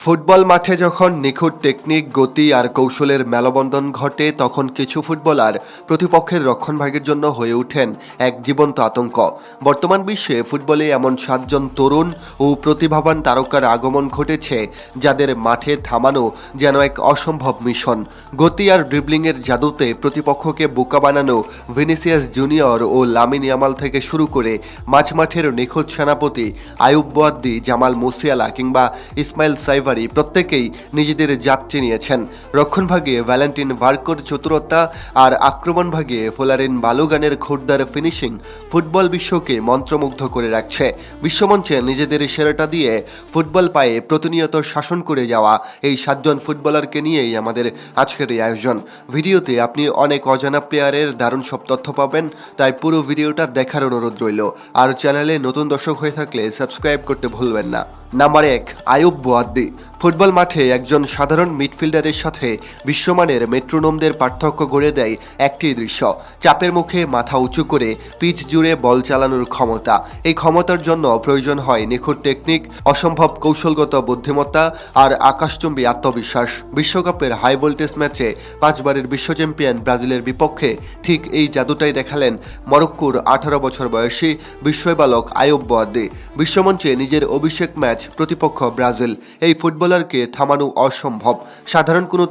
Football মাঠে যখন নিখুঁত টেকনিক, গতি আর কৌশলের মেলবন্ধন ঘটে, তখন কিছু ফুটবলার প্রতিপক্ষের রক্ষণভাগের জন্য হয়ে ওঠেন এক জীবন্ত আতঙ্ক। বর্তমান বিশ্বে ফুটবলে এমন 7 জন তরুণ ও প্রতিভাবান তারকার আগমন ঘটেছে, যাদের মাঠে থামানো যেন এক অসম্ভব মিশন। গতি আর ড্রিবলিংয়ের জাদুতে প্রতিপক্ষকে বোকা বানানো ভিনিসিয়াস জুনিয়র ও লামিন ইয়ামাল থেকে শুরু করে মাঝমাঠের নিখুঁত সেনাপতি আয়ুব বোয়াদ্দি, জামাল মুসিয়ালা কিংবা ইসমাইল সাইভারি প্রত্যেকেই নিজেদের যাত্রী নিয়েছেন। রক্ষণভাগে ভ্যালেন্টিন ভার্কোর চতুরতা আর আক্রমণভাগে ফোলারিন বালুগানের খোরদার ফিনিশিং ফুটবল বিশ্বকে মন্ত্রমুগ্ধ করে রাখছে। বিশ্বমঞ্চে নিজেদের সেরাটা দিয়ে ফুটবল পায়ে প্রতিনিয়ত শাসন করে যাওয়া এই 7 জন ফুটবলারকে নিয়েই আমাদের আজকের এই আয়োজন। ভিডিওতে আপনি অনেক অজানা প্লেয়ারের দারুণ সব তথ্য পাবেন, তাই পুরো ভিডিওটা দেখার অনুরোধ রইল। আর চ্যানেলে নতুন দর্শক হয়ে থাকলে সাবস্ক্রাইব করতে ভুলবেন না। নাম্বার 1, আয়ুব বোয়াদ্দি। ফুটবল মাঠে একজন সাধারণ মিডফিল্ডারের সাথে বিশ্বমানের মেট্রোনোমদের পার্থক্য গড়ে দেয় একটি দৃশ্য: চাপের মুখে মাথা উঁচু করে পিচ জুড়ে বল চালানোর ক্ষমতা। এই ক্ষমতার জন্য প্রয়োজন হয় নিখুঁত টেকনিক, অসম্ভব কৌশলগত বুদ্ধিমত্তা আর আকাশচুম্বী আত্মবিশ্বাস। বিশ্বকাপের হাই ভোল্টেজ ম্যাচে 5বারের বিশ্ব চ্যাম্পিয়ন ব্রাজিলের বিপক্ষে ঠিক এই জাদুটাই দেখালেন মরক্কোর 18 বছর বয়সী বিস্ময় বালক আয়ুব বোয়াদ্দি। বিশ্বমঞ্চে নিজের অভিষেক ম্যাচ, প্রতিপক্ষ ব্রাজিল। এই ফুটবলারকে থামানো অসম্ভব। সাধারণ কোনো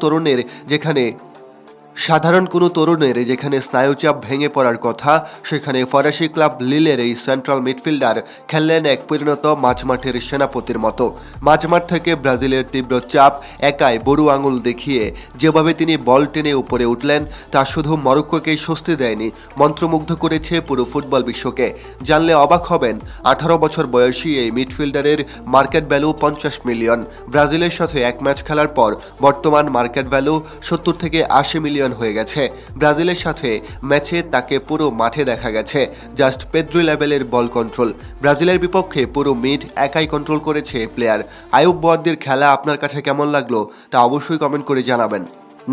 তরুণের যেখানে স্নায়ুচাপ ভেঙে পড়ার কথা, সেখানে ফরাসি ক্লাব লিলের এই সেন্ট্রাল মিডফিল্ডার খেললেন এক পরিণত মাঝমাঠের সেনাপতির মতো। মাঝমাঠ থেকে ব্রাজিলের তীব্র চাপ একাই বড় আঙুল দেখিয়ে যেভাবে তিনি বল টেনে উপরে উঠলেন, তা শুধু মরক্কোকেই স্বস্তি দেয়নি, মন্ত্রমুগ্ধ করেছে পুরো ফুটবল বিশ্বকে। জানলে অবাক হবেন, 18 বছর বয়সী এই মিডফিল্ডারের মার্কেট ভ্যালু 50 মিলিয়ন। ব্রাজিলের সাথে এক ম্যাচ খেলার পর বর্তমান মার্কেট ভ্যালু 70 থেকে 80 মিলিয়ন হয়ে গেছে। ব্রাজিলের সাথে ম্যাচে তাকে পুরো মাঠে দেখা গেছে জাস্ট পেদ্রি লেভেলের বল কন্ট্রোল। ব্রাজিলের বিপক্ষে পুরো মিড একাই কন্ট্রোল করেছে প্লেয়ার। আয়ুব বোয়াদ্দির খেলা আপনার কাছে কেমন লাগলো তা অবশ্যই কমেন্ট করে জানাবেন।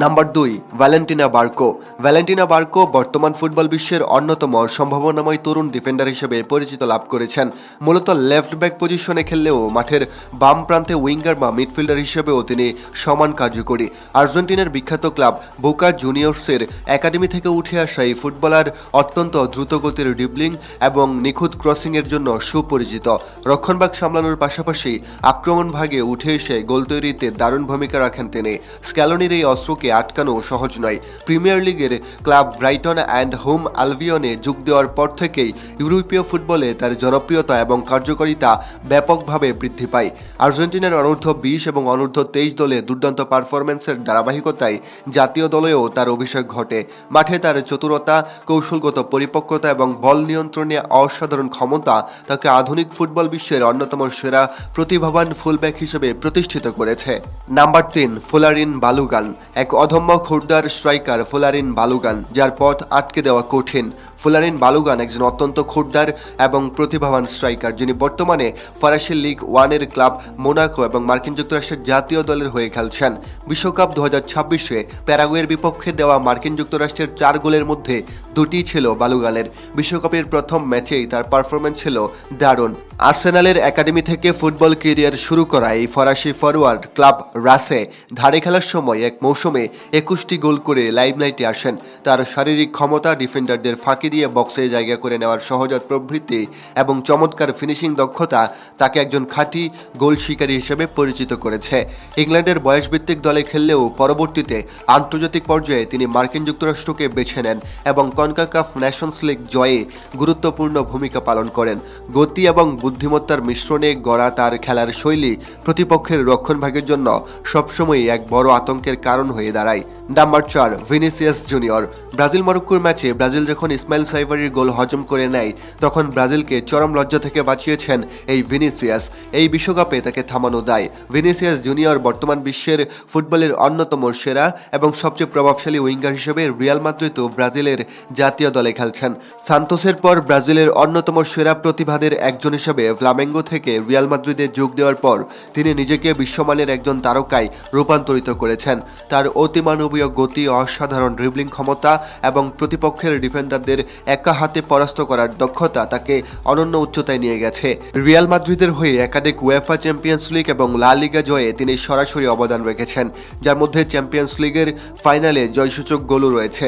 Number 2, Valentina Barco. Valentina Barco বর্তমান ফুটবল বিশ্বের অন্যতম সম্ভাবনাময় তরুণ ডিফেন্ডার হিসেবে পরিচিত লাভ করেছেন। মূলত লেফট ব্যাক পজিশনে খেললেও মাঠের বাম প্রান্তে উইঙ্গার বা মিডফিল্ডার হিসেবেও তিনি সমান কার্যকরী। আর্জেন্টিনার বিখ্যাত ক্লাব বোকা জুনিয়র্সের একাডেমি থেকে উঠে আসা এই ফুটবলার অত্যন্ত দ্রুতগতির ড্রিবলিং এবং নিখুঁত ক্রসিংয়ের জন্য সুপরিচিত। রক্ষণভাগ সামলানোর পাশাপাশি আক্রমণ ভাগে উঠে এসে গোল তৈরিতে দারুণ ভূমিকা রাখেন তিনি। স্ক্যালোনির এই অস্ত্রকে আটকানো সহজ নয়। প্রিমিয়ার লিগের ক্লাব ব্রাইটন অ্যান্ড হোম আলবিয়নে যোগ দেওয়ার পর থেকেই ইউরোপীয় ফুটবলে তার জনপ্রিয়তা এবং কার্যকারিতা ব্যাপকভাবে বৃদ্ধি পায়। আর্জেন্টিনার অনূর্ধ্ব 20 এবং অনূর্ধ্ব 23 দলে দুর্দান্ত পারফরম্যান্সের ধারাবাহিকতায় জাতীয় দলেও তার অভিষেক ঘটে। মাঠে তার চতুরতা, কৌশলগত পরিপক্কতা এবং বল নিয়ন্ত্রণে অসাধারণ ক্ষমতা তাকে আধুনিক ফুটবল বিশ্বের অন্যতম সেরা প্রতিভাবান ফুলব্যাক হিসেবে প্রতিষ্ঠিত করেছে। Number 3, Folarin Balogun. এক অদম্য খোরদার স্ট্রাইকার ফোলারিন বালুগান, যার পথ আটকে দেওয়া কঠিন। ফোলারিন বালুগান একজন অত্যন্ত খোরদার এবং প্রতিভাবান স্ট্রাইকার, যিনি বর্তমানে ফরাসি লিগ 1-এর ক্লাব মোনাকো এবং মার্কিন যুক্তরাষ্ট্রের জাতীয় দলের হয়ে খেলছেন। বিশ্বকাপ 2026-এ প্যারাগুয়ের বিপক্ষে দেওয়া মার্কিন যুক্তরাষ্ট্রের 4 গোলের মধ্যে 2টি ছিল বালুগানের। বিশ্বকাপের প্রথম ম্যাচেই তার পারফরম্যান্স ছিল দারুণ। আর্সেনালের একাডেমি থেকে ফুটবল ক্যারিয়ার শুরু করা এই ফরাসি ফরওয়ার্ড ক্লাব রাসে ধারে খেলার সময় এক মৌসুমে 21টি গোল করে লাইমলাইটে আসেন। তার শারীরিক ক্ষমতা, ডিফেন্ডারদের ফাঁকি দিয়ে বক্সে জায়গা করে নেওয়ার সহজাত প্রবৃত্তি এবং চমৎকার ফিনিশিং দক্ষতা তাকে একজন খাঁটি গোল শিকারী হিসেবে পরিচিত করেছে। ইংল্যান্ডের বয়সভিত্তিক দলে খেললেও পরবর্তীতে আন্তর্জাতিক পর্যায়ে তিনি মার্কিন যুক্তরাষ্ট্রকে বেছে নেন এবং কনকাকাফ নেশনস লিগ জয়ে গুরুত্বপূর্ণ ভূমিকা পালন করেন। গতি এবং বুদ্ধিমত্তার মিশ্রণে গড়া তার খেলার শৈলী প্রতিপক্ষের রক্ষণভাগের জন্য সবসময়ই এক বড় আতঙ্কের কারণ হয়ে দাঁড়ায়। Number 4, Vinicius junior. ব্রাজিল মরক্কোর ম্যাচে ব্রাজিল যখন ইসমাইল সাইভারির গোল হজম করে নেয়, তখন ব্রাজিলকে চরম লজ্জা থেকে বাঁচিয়েছেন এই ভিনিসিয়াস। এই বিশ্বকাপে তাকে থামানো দায়। ভিনিসিয়াস জুনিয়র বর্তমান বিশ্বের ফুটবলের অন্যতম সেরা এবং সবচেয়ে প্রভাবশালী উইঙ্গার হিসেবে রিয়াল মাদ্রিদ ও ব্রাজিলের জাতীয় দলে খেলছেন। সান্তোসের পর ব্রাজিলের অন্যতম সেরা প্রতিভাদের একজন হিসেবে ফ্লামেঙ্গো থেকে রিয়াল মাদ্রিদে যোগ দেওয়ার পর তিনি নিজেকে বিশ্বমানের একজন তারকায় রূপান্তরিত করেছেন। তার অতিমানবী অমানবীয় গতি, অসাধারণ ড্রিবলিং ক্ষমতা এবং প্রতিপক্ষের ডিফেন্ডারদের একা হাতে পরাস্ত করার দক্ষতা তাকে অনন্য উচ্চতায় নিয়ে গেছে। রিয়াল মাদ্রিদের হয়ে একাধিক উয়েফা চ্যাম্পিয়ন্স লিগ এবং লা লিগা জয়ে তিনি সরাসরি অবদান রেখেছেন, যার মধ্যে চ্যাম্পিয়ন্স লিগের ফাইনালে জয়সূচক গোলও রয়েছে।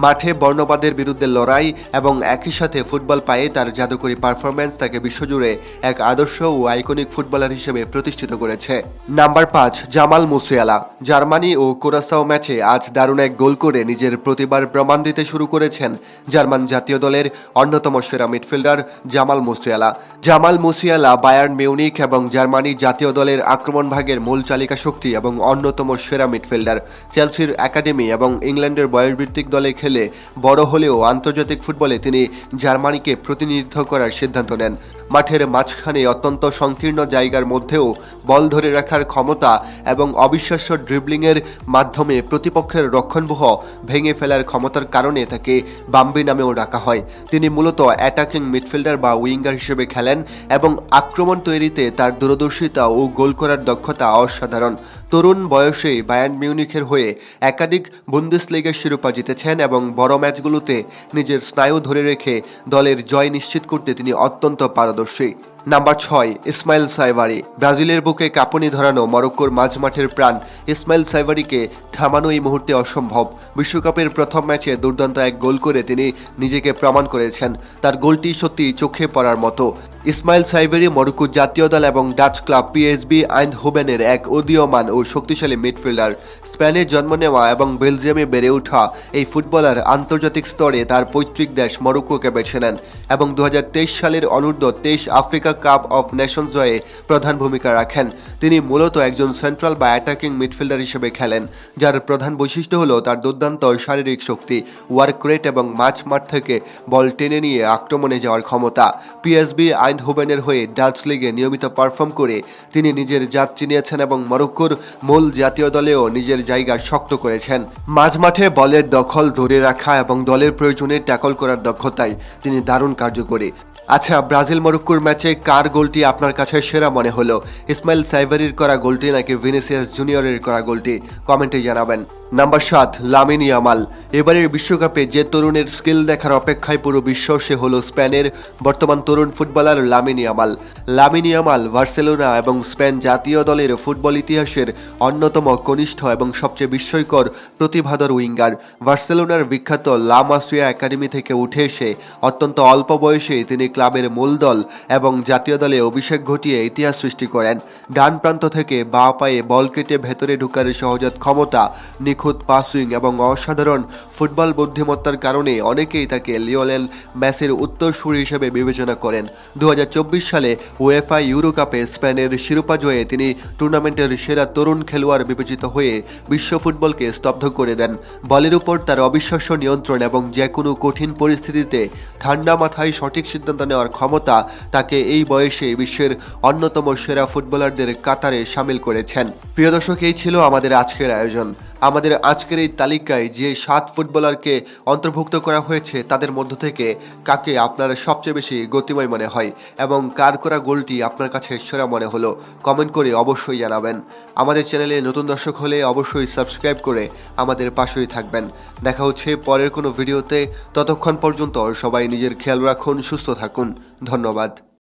মাঠে বর্ণবাদের বিরুদ্ধে লড়াই এবং একই সাথে ফুটবল পায়ে তার জাদুকরী পারফরম্যান্স তাকে বিশ্বজুড়ে এক আদর্শ ও আইকনিক ফুটবলার হিসেবে প্রতিষ্ঠিত করেছে। Number 5, Jamal Musiala. জার্মানি ও কুরাসাও ম্যাচে আজ দারুণ এক গোল করে নিজের প্রতিভার প্রমাণ দিতে শুরু করেছেন জার্মান জাতীয় দলের অন্যতম সেরা midfielder Jamal Musiala. Jamal Musiala Bayern Munich এবং জার্মানি জাতীয় দলের আক্রমণ ভাগের মূল চালিকা শক্তি এবং অন্যতম সেরা মিডফিল্ডার। চেলসির একাডেমি এবং ইংল্যান্ডের বয়সভিত্তিক দলে খেলে বড় হলেও আন্তর্জাতিক ফুটবলে তিনি জার্মানিকে প্রতিনিধিত্ব করার সিদ্ধান্ত নেন। মাঠের মাঝখানে অত্যন্ত সংকীর্ণ জায়গার মধ্যেও বল ধরে রাখার ক্ষমতা এবং অবিশ্বাস্য ড্রিবলিংয়ের মাধ্যমে প্রতিপক্ষের রক্ষণব্যূহ ভেঙে ফেলার ক্ষমতার কারণে তাকে বাম্বি নামেও ডাকা হয়। তিনি মূলত অ্যাটাকিং মিডফিল্ডার বা উইঙ্গার হিসেবে খেলেন এবং আক্রমণ তৈরিতে তার দূরদর্শিতা ও গোল করার দক্ষতা অসাধারণ। তরুণ বয়সেই বায়ার্ন মিউনিখের হয়ে একাধিক বুন্দেসলিগার শিরোপা জিতেছেন এবং বড় ম্যাচগুলোতে নিজের স্নায়ু ধরে রেখে দলের জয় নিশ্চিত করতে তিনি অত্যন্ত পারদর্শী। নাম্বার 6, ইসমাইল সাইভারি। ব্রাজিলের বুকে কাঁপুনি ধরানো মরক্কোর মাঝমাঠের প্রাণ ইসমাইল সাইভারিকে থামানো এই মুহূর্তে অসম্ভব। বিশ্বকাপের প্রথম ম্যাচে দুর্দান্ত এক গোল করে তিনি নিজেকে প্রমাণ করেছেন। তার গোলটি সত্যি চোখে পড়ার মতো। ইসমাইল সাইভারি মরক্কো জাতীয় দল এবং ডাচ ক্লাব পিএসবি আইন্ডহোভেনের এক উদীয়মান ও শক্তিশালী মিডফিল্ডার। স্পেনে জন্ম নেওয়া এবং বেলজিয়ামে বেড়ে ওঠা এই ফুটবলার আন্তর্জাতিক স্তরে তার পৈতৃক দেশ মরক্কোকে বেছে নেন এবং 2023 সালের অনূর্ধ্ব-23 আফ্রিকা কাপ অফ নেশনস জয়ে প্রধান ভূমিকা রাখেন। তিনি মূলত একজন সেন্ট্রাল বা অ্যাটাকিং মিডফিল্ডার হিসেবে খেলেন, যার প্রধান বৈশিষ্ট্য হল তার দুর্দান্ত শারীরিক শক্তি, ওয়ার্ক রেট এবং মাঠ থেকে বল টেনে নিয়ে আক্রমণে যাওয়ার ক্ষমতা। পিএসবি আইন্ডহোভেনের হয়ে ডাচ লিগে নিয়মিত পারফর্ম করে তিনি নিজের জাত চিনিয়েছেন এবং মরক্কোর মূল জাতীয় দলেও নিজের জায়গা শক্ত করেছেন। মাঝমাঠে বলের দখল ধরে রাখা এবং দলের প্রয়োজনে ট্যাকল করার দক্ষতায় তিনি দারুণ কার্যকরী। আচ্ছা, ব্রাজিল মরক্কোর ম্যাচে কার গোলটি আপনার কাছে সেরা মনে হলো? ইসমাইল সাইভারির করা গোলটি নাকি ভিনিসিয়াস জুনিয়রের করা গোলটি? কমেন্টে জানাবেন। Number 7, Lamine Yamal. এবারের বিশ্বকাপে যে তরুণের স্কিল দেখার অপেক্ষায় পুরো বিশ্ব, সে হলো স্পেনের বর্তমান তরুণ footballer Lamine Yamal. Lamine Yamal Barcelona এবং স্পেন জাতীয় দলের ফুটবল ইতিহাসের অন্যতম কনিষ্ঠ এবং সবচেয়ে বিস্ময়কর প্রতিভাধর উইঙ্গার। বার্সেলোনার বিখ্যাত লা মাসিয়া একাডেমি থেকে উঠে এসে অত্যন্ত অল্প বয়সে তিনি ক্লাবের মূল দল এবং জাতীয় দলে অভিষেক ঘটিয়ে ইতিহাস সৃষ্টি করেন। ডান প্রান্ত থেকে বাঁ পায়ে বল কেটে ভেতরে ঢুকার সহজাত ক্ষমতা, নিখুঁত পাসিং এবং অসাধারণ ফুটবল বুদ্ধিমত্তার কারণে অনেকেই তাকে লিওনেল মেসির উত্তরসূরি হিসেবে বিবেচনা করেন। 2024 সালে উয়েফা ইউরো কাপে স্পেনের শিরোপা জয়ে তিনি টুর্নামেন্টের সেরা তরুণ খেলোয়াড় বিবেচিত হয়ে বিশ্ব ফুটবলকে স্তব্ধ করে দেন। বলের উপর তার অবিশ্বাস্য নিয়ন্ত্রণ এবং যে কোনো কঠিন পরিস্থিতিতে ঠান্ডা মাথায় সঠিক সিদ্ধান্ত নেওয়ার ক্ষমতা তাকে এই বয়সে বিশ্বের অন্যতম সেরা ফুটবলারদের কাতারে সামিল করেছেন। প্রিয় দর্শক, এই ছিল আমাদের আজকের আয়োজন। আমাদের আজকের এই তালিকায় যে 7 ফুটবলারকে অন্তর্ভুক্ত করা হয়েছে তাদের মধ্য থেকে কাকে আপনার সবচেয়ে বেশি গতিময় মনে হয় এবং কার করা গোলটি আপনার কাছে সেরা মনে হলো, কমেন্ট করে অবশ্যই জানাবেন। আমাদের চ্যানেলে নতুন দর্শক হলে অবশ্যই সাবস্ক্রাইব করে আমাদের পাশেই থাকবেন। দেখা হচ্ছে পরের কোনো ভিডিওতে। ততক্ষণ পর্যন্ত সবাই নিজের খেয়াল রাখুন, সুস্থ থাকুন। ধন্যবাদ।